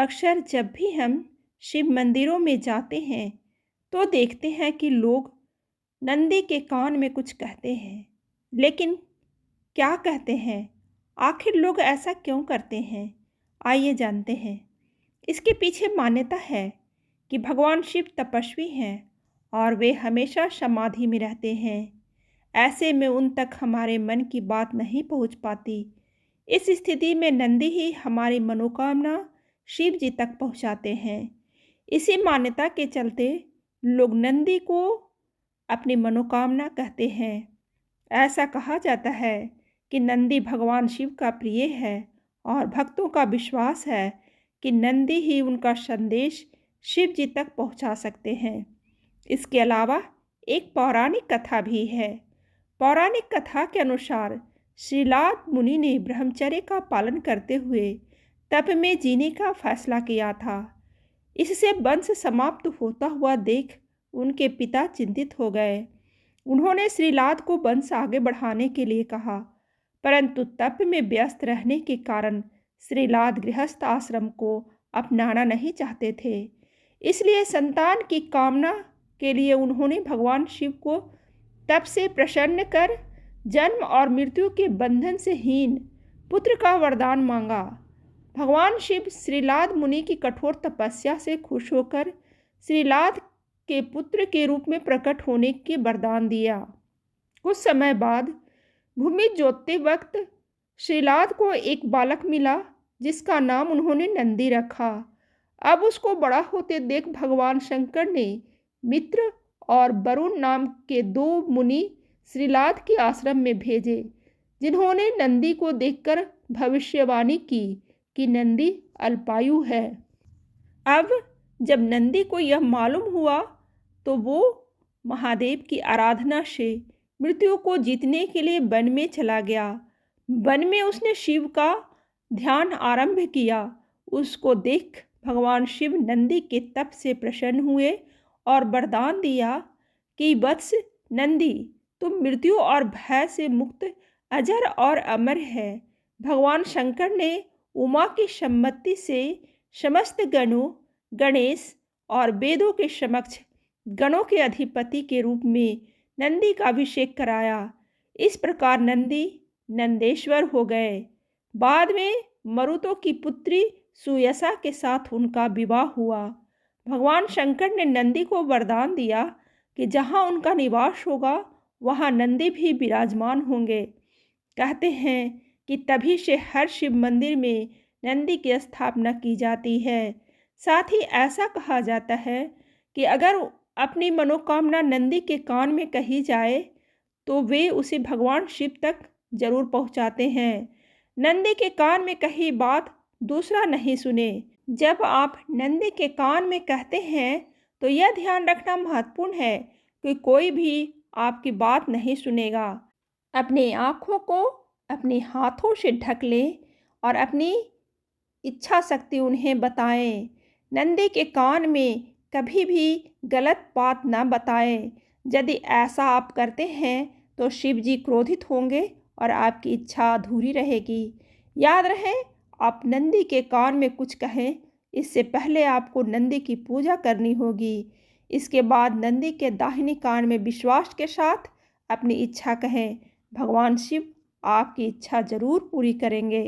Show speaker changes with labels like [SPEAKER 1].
[SPEAKER 1] अक्सर जब भी हम शिव मंदिरों में जाते हैं तो देखते हैं कि लोग नंदी के कान में कुछ कहते हैं। लेकिन क्या कहते हैं? आखिर लोग ऐसा क्यों करते हैं? आइए जानते हैं। इसके पीछे मान्यता है कि भगवान शिव तपस्वी हैं और वे हमेशा समाधि में रहते हैं। ऐसे में उन तक हमारे मन की बात नहीं पहुंच पाती। इस स्थिति में नंदी ही हमारी मनोकामना शिव जी तक पहुंचाते हैं। इसी मान्यता के चलते लोग नंदी को अपनी मनोकामना कहते हैं। ऐसा कहा जाता है कि नंदी भगवान शिव का प्रिय है और भक्तों का विश्वास है कि नंदी ही उनका संदेश शिव जी तक पहुंचा सकते हैं। इसके अलावा एक पौराणिक कथा भी है। पौराणिक कथा के अनुसार श्रीलाद मुनि ने ब्रह्मचर्य का पालन करते हुए तप में जीने का फैसला किया था। इससे वंश समाप्त होता हुआ देख उनके पिता चिंतित हो गए। उन्होंने श्रीलाद को वंश आगे बढ़ाने के लिए कहा, परंतु तप में व्यस्त रहने के कारण श्रीलाद गृहस्थ आश्रम को अपनाना नहीं चाहते थे। इसलिए संतान की कामना के लिए उन्होंने भगवान शिव को तप से प्रसन्न कर जन्म और मृत्यु के बंधन से हीन पुत्र का वरदान मांगा। भगवान शिव श्रीलाद मुनि की कठोर तपस्या से खुश होकर श्रीलाद के पुत्र के रूप में प्रकट होने के वरदान दिया। कुछ समय बाद भूमि जोतते वक्त श्रीलाद को एक बालक मिला जिसका नाम उन्होंने नंदी रखा। अब उसको बड़ा होते देख भगवान शंकर ने मित्र और वरुण नाम के 2 मुनि श्रीलाद के आश्रम में भेजे, जिन्होंने नंदी को देखकर भविष्यवाणी की कि नंदी अल्पायु है। अब जब नंदी को यह मालूम हुआ तो वो महादेव की आराधना से मृत्यु को जीतने के लिए वन में चला गया। वन में उसने शिव का ध्यान आरंभ किया। उसको देख भगवान शिव नंदी के तप से प्रसन्न हुए और वरदान दिया कि वत्स नंदी, तुम मृत्यु और भय से मुक्त अजर और अमर है। भगवान शंकर ने उमा की सम्मति से समस्त गणों, गणेश और वेदों के समक्ष गणों के अधिपति के रूप में नंदी का अभिषेक कराया। इस प्रकार नंदी नंदेश्वर हो गए। बाद में मरुतों की पुत्री सुयसा के साथ उनका विवाह हुआ। भगवान शंकर ने नंदी को वरदान दिया कि जहाँ उनका निवास होगा वहाँ नंदी भी विराजमान होंगे। कहते हैं कि तभी से हर शिव मंदिर में नंदी की स्थापना की जाती है। साथ ही ऐसा कहा जाता है कि अगर अपनी मनोकामना नंदी के कान में कही जाए तो वे उसे भगवान शिव तक जरूर पहुंचाते हैं। नंदी के कान में कही बात दूसरा नहीं सुने। जब आप नंदी के कान में कहते हैं तो यह ध्यान रखना महत्वपूर्ण है कि कोई भी आपकी बात नहीं सुनेगा। अपनी आँखों को अपने हाथों से ढक लें और अपनी इच्छा शक्ति उन्हें बताएं। नंदी के कान में कभी भी गलत बात न बताएं। यदि ऐसा आप करते हैं तो शिव जी क्रोधित होंगे और आपकी इच्छा अधूरी रहेगी। याद रहे, आप नंदी के कान में कुछ कहें इससे पहले आपको नंदी की पूजा करनी होगी। इसके बाद नंदी के दाहिने कान में विश्वास के साथ अपनी इच्छा कहें। भगवान शिव आपकी इच्छा जरूर पूरी करेंगे।